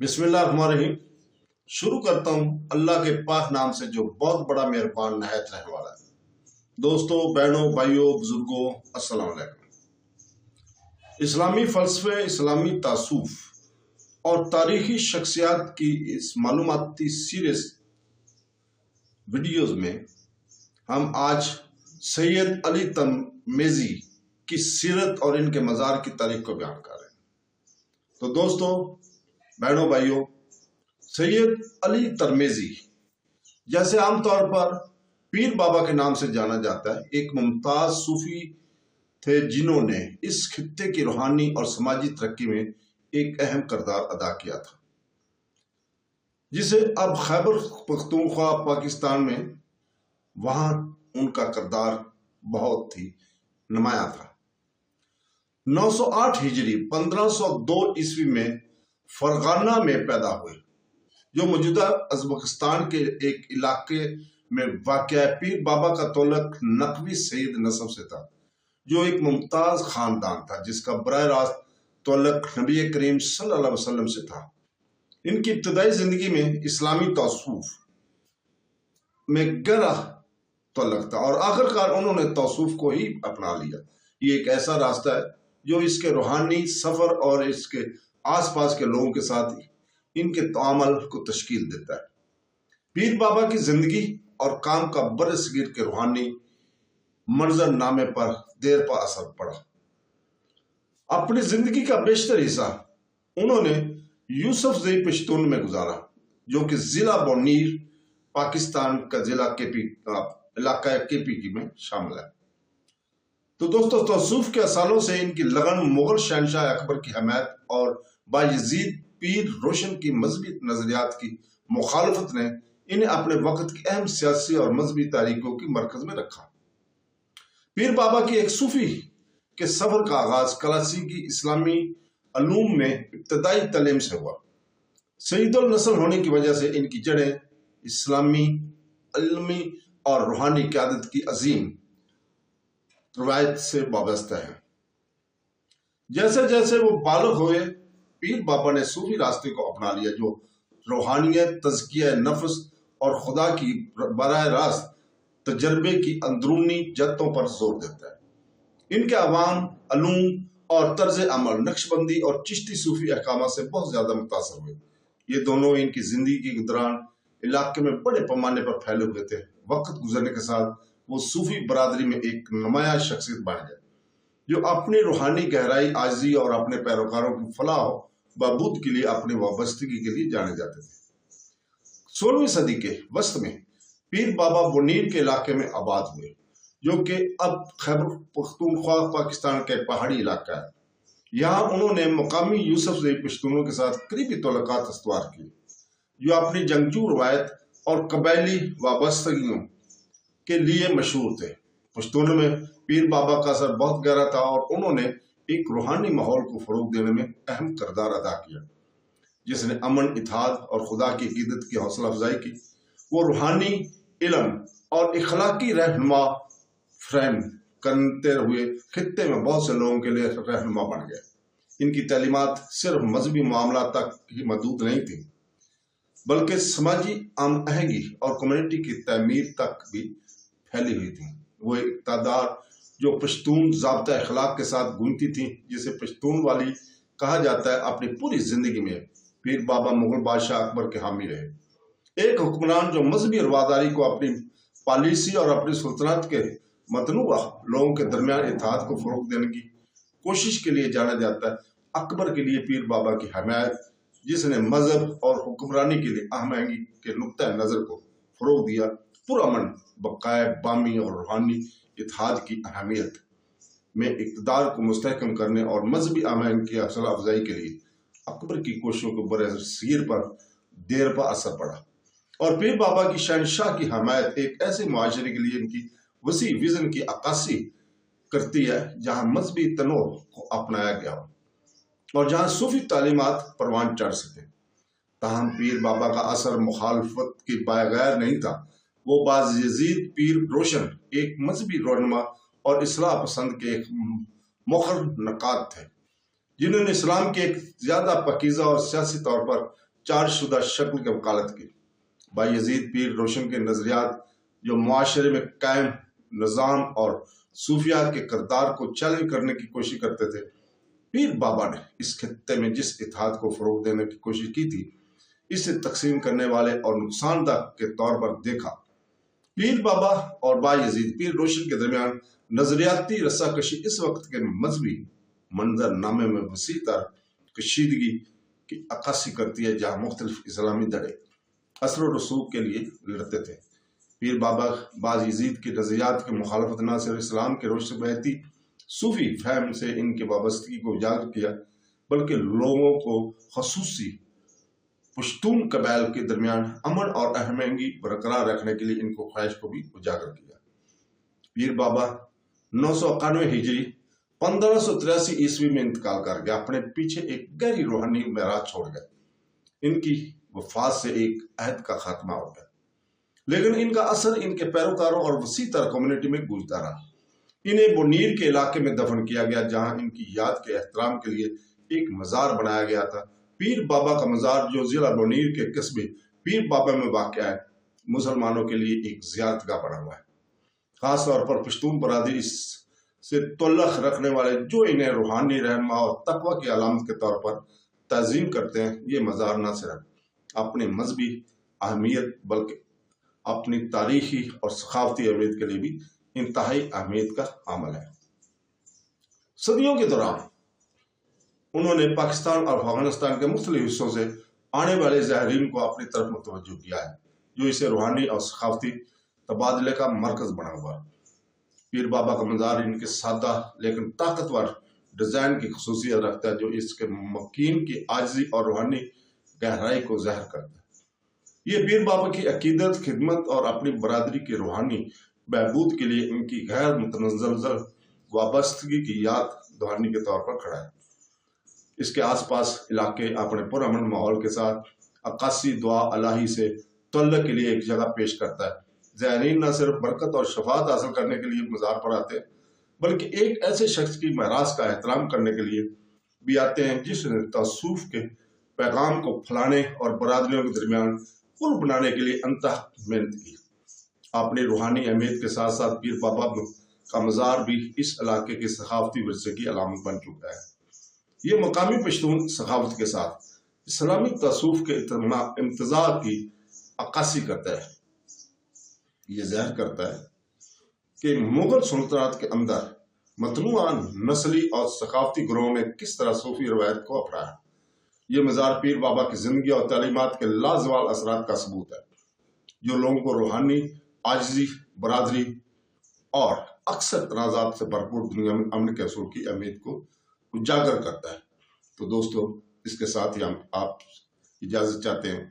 बिस्मिल्लाहिर्रहमानिर्रहीम। शुरू करता हूँ अल्लाह के पाक नाम से जो बहुत बड़ा मेहरबान नहायत रहने वाला है। दोस्तों, बहनों, भाइयों, बुजुर्गों, अस्सलाम वालेकुम। इस्लामी फ़लसफ़े, इस्लामी तासुफ़ और तारीख़ी शख्सियात की इस मालूमाती सीरीज़ वीडियोज़ में हम आज सैयद अली तर्मिज़ी की सीरत और इनके मज़ार की तारीख़ को बयान कर रहे हैं। तो दोस्तों, बहनों, भाइयों, सैयद अली तर्मिज़ी जैसे आमतौर पर पीर बाबा के नाम से जाना जाता है, एक मुमताज सूफी थे जिन्होंने इस खित्ते की रूहानी और समाजी तरक्की में एक अहम किरदार अदा किया था, जिसे अब खैबर पख्तूनख्वा पाकिस्तान में, वहां उनका किरदार बहुत ही नुमाया था। 908 हिजरी 1502 ईस्वी में फरगाना में पैदा हुए, जो मौजूदा उज़्बेकिस्तान के एक इलाके में वाक़या पीर बाबा का तौलक नकवी सईद नस्ब से था, जो एक मुमताज खानदान था जिसका बराह रास्त तौलक नबी करीम सल्लल्लाहु अलैहि वसल्लम से था। इनकी इब्तदाई जिंदगी में इस्लामी तौसूफ में गहरा तौलक था और आखिरकार उन्होंने तौसूफ को ही अपना लिया। ये एक ऐसा रास्ता है जो इसके रूहानी सफर और इसके आसपास के लोगों के साथ इनके तामल को तश्कील देता है। पीर बाबा की जिंदगी और काम का बरसगीर के रूहानी मंजरनामे पर देर पा असर पड़ा। अपनी जिंदगी का बेशतर हिस्सा उन्होंने यूसुफ ज़ई पश्तून में गुजारा, जो कि जिला बोनीर पाकिस्तान का जिला इलाका केपी में शामिल है। तो दोस्तों, तौसूफ के सालों से इनकी लगन मुगल शहनशाह अकबर की हमायत और बायजीद पीर रोशन की मजहबी नजरियात की मुखालफत ने इन्हें अपने वक्त की अहम सियासी और मजहबी तारीखों की मरकज में रखा। पीर बाबा की एक सूफी के सफर का आगाज क्लासिकी इस्लामी अलूम में इब्तदाई तालीम से हुआ। सईदुल नस्ल होने की वजह से इनकी जड़ें इस्लामी इल्मी और रूहानी क़यादत की अजीम रवायत से वाबस्ता है। जैसे जैसे वो बालग हुए, पीर बाबा ने सूफी रास्ते को अपना लिया, जो रूहानियत, तज़किया नफ्स और खुदा की बराह रास्त तजर्बे की अंदरूनी जत्तों पर जोर देता है। इनके अवाम, अलूम और तर्ज अमल नक्शबंदी और चिश्ती सूफी अहकाम से बहुत ज्यादा मुतासर हुए। ये दोनों इनकी जिंदगी के दौरान इलाके में बड़े पैमाने पर फैले हुए थे। वक्त गुजरने के साथ वो सूफी बरादरी में एक नुमाया शख्सियत बन गए, जो अपनी रूहानी गहराई, आजिज़ी और अपने पैरोकारों की फलाह बहबूद के लिए अपनी वाबस्तगी के लिए जाने जाते थे। 16वीं सदी के वस्त में पीर बाबा बोनीर के इलाके में आबाद हुए, जो कि अब खैबर पख्तूनख्वा पाकिस्तान का पहाड़ी इलाका है। यहाँ उन्होंने मुकामी यूसुफ ज़ई पश्तूनों के साथ करीबी तल्लुकात इस्तवार किए, जो अपनी जंगजू रवायत और कबायली वाबस्तगियों के लिए मशहूर थे। पश्तूनों में पीर बाबा का असर बहुत गहरा था और उन्होंने एक रूहानी माहौल को फरोग देने में अहम किरदार अदा किया, जिसने अमन, इत्तेहाद और खुदा की अकीदत की हौसला अफजाई की। वो रूहानी इल्म और इखलाकी रहनुमा फ्रेम करते हुए खित्ते में बहुत से लोगों के लिए रहनुमा बन गए। इनकी तालीमात सिर्फ मजहबी मामला तक ही महदूद नहीं थी, बल्कि समाजी आहंगी और कम्युनिटी की तमीर तक भी फैली हुई थी। वो एक तादाद जो पश्तून ज़ाब्ता अखलाक के साथ गूंजती थी, जिसे पश्तून वाली कहा जाता है। अपनी पूरी जिंदगी में पीर बाबा मुगल बादशाह अकबर के हामी रहे, एक हुक्मरान जो मजहबी रवादारी को अपनी पॉलिसी और अपनी सुल्तनत के मतनूआ लोगों के दरमियान इत्तेहाद को फरोग देने की कोशिश के लिए जाना जाता है। अकबर के लिए पीर बाबा की हमायत, जिसने मजहब और हुक्मरानी के लिए आहंगी के नुक्ता नजर को फरोग दिया, पुरअमन, बकाया, बामी और रूहानी इत्तेहाद की अहमियत में इक़्तिदार को मुस्तहकम करने और मजहबी आहंगी की हौसला अफजाई के लिए अकबर की कोशिशों को बरसगीर पर देर पा असर पड़ा। और पीर बाबा की शहनशाह की हमायत एक ऐसे मुआशरे के लिए इनकी वसी विजन की अक्कासी करती है, जहाँ मजहबी तनों को अपनाया गया हो और जहाँ सूफी तालीमात परवान चढ़ सके। ताहम पीर बाबा का असर मुखालफत के बगैर नहीं था। वो बायजीद पीर रोशन एक मजहबी रहनुमा और इस्लाह पसंद के एक मुखर नकाद थे, जिन्होंने इस्लाम के एक ज्यादा पकीज़ा और सियासी तौर पर چار شدہ شکل کی وکالت کی۔ بھائی یزید پیر روشن کے نظریات جو معاشرے میں قائم نظام اور صوفیہ کے کردار کو چیلنج کرنے کی کوشش کرتے تھے، پیر بابا نے اس خطے میں جس اتحاد کو فروغ دینے کی کوشش کی تھی، اسے تقسیم کرنے والے اور نقصان دہ کے طور پر دیکھا۔ پیر بابا اور بھائی یزید پیر روشن کے درمیان نظریاتی رسا کشی اس وقت کے مذہبی منظر نامے میں وسیع تر کشیدگی کی عکاسی کرتی ہے، جہاں مختلف اسلامی دھڑے اثر و رسوخ کے لیے لڑتے تھے۔ پیر بابا باز یزید کی نظریات کی مخالفت نہ صرف اسلام کے روش سے بہتی صوفی فہم سے ان کی وابستگی کو اجاگر کیا، بلکہ لوگوں کو خصوصی پشتون قبائل کے درمیان امن اور ہم آہنگی برقرار رکھنے کے لیے ان کو خواہش کو بھی اجاگر کیا۔ پیر بابا 991 ہجری 1583 عیسوی میں انتقال کر گیا، اپنے پیچھے ایک گہری روحانی معراج چھوڑ گئے۔ ان کی وفات سے ایک عہد کا خاتمہ ہو گیا، لیکن ان کا اثر ان کے پیروکاروں اور وسیع تر کمیونٹی میں گونجتا رہا۔ انہیں بونیر کے علاقے میں دفن کیا گیا، جہاں ان کی یاد کے احترام کے لیے ایک مزار بنایا گیا تھا۔ پیر بابا کا مزار جو ضلع بونیر کے قصبے پیر بابا میں واقع ہے، مسلمانوں کے لیے ایک زیارت گاہ بنا ہوا ہے۔ خاص طور پر پشتون برادری اس سے تعلق رکھنے والے جو انہیں روحانی رہنما اور تقوی کی علامت کے طور پر تعظیم کرتے ہیں، یہ مزار نہ صرف اپنی مذہبی اہمیت بلکہ اپنی تاریخی اور ثقافتی اہمیت کے لیے بھی انتہائی اہمیت کا حامل ہے۔ صدیوں کے دوران انہوں نے پاکستان اور افغانستان کے مختلف حصوں سے آنے والے زائرین کو اپنی طرف متوجہ کیا ہے، جو اسے روحانی اور ثقافتی تبادلے کا مرکز بنا ہوا ہے۔ پیر بابا کا مزار ان کے سادہ لیکن طاقتور ڈیزائن کی خصوصیت رکھتا ہے، جو اس کے مکین کی عاجزی اور روحانی گہرائی کو ظاہر کرتا ہے۔ یہ پیر بابا کی عقیدت، خدمت اور اپنی برادری کے روحانی بہبود کے لیے ان کی غیر متنزل وابستگی کی یاد دہانی کے طور پر کھڑا ہے۔ اس کے آس پاس علاقے اپنے پرامن ماحول کے ساتھ عکاسی دعا الہی سے تعلق کے لیے ایک جگہ پیش کرتا ہے۔ زائرین نہ صرف برکت اور شفاعت حاصل کرنے کے لیے مزار پر آتے ہیں، بلکہ ایک ایسے شخص کی معراج کا احترام کرنے کے لیے بھی آتے ہیں جس نے تصوف کے پیغام کو پھیلانے اور برادریوں کے درمیان پل بنانے کے لیے انتہا محنت کی۔ اپنی روحانی اہمیت کے ساتھ ساتھ پیر بابا کا مزار بھی اس علاقے کے ثقافتی ورثے کی علامت بن چکا ہے۔ یہ مقامی پشتون ثقافت کے ساتھ اسلامی تصوف کے امتزاج کی عکاسی کرتا ہے۔ یہ ظاہر کرتا ہے کہ مغل سلطنت کے اندر متنوع نسلی اور ثقافتی گروہوں نے کس طرح صوفی روایت کو اپنایا۔ یہ مزار پیر بابا کی زندگی اور تعلیمات کے لازوال اثرات کا ثبوت ہے، جو لوگوں کو روحانی عاجزی، برادری اور اکثر تنازعات سے بھرپور دنیا میں امن کے اصول کی اہمیت کو اجاگر کرتا ہے۔ تو دوستو، اس کے ساتھ ہی ہم آپ اجازت چاہتے ہیں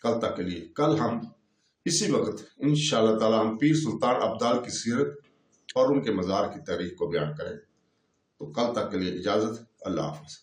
کل تک کے لیے۔ کل ہم اسی وقت انشاءاللہ تعالی ہم پیر سلطان ابدال کی سیرت اور ان کے مزار کی تاریخ کو بیان کریں۔ تو کل تک کے لیے اجازت، اللہ حافظ۔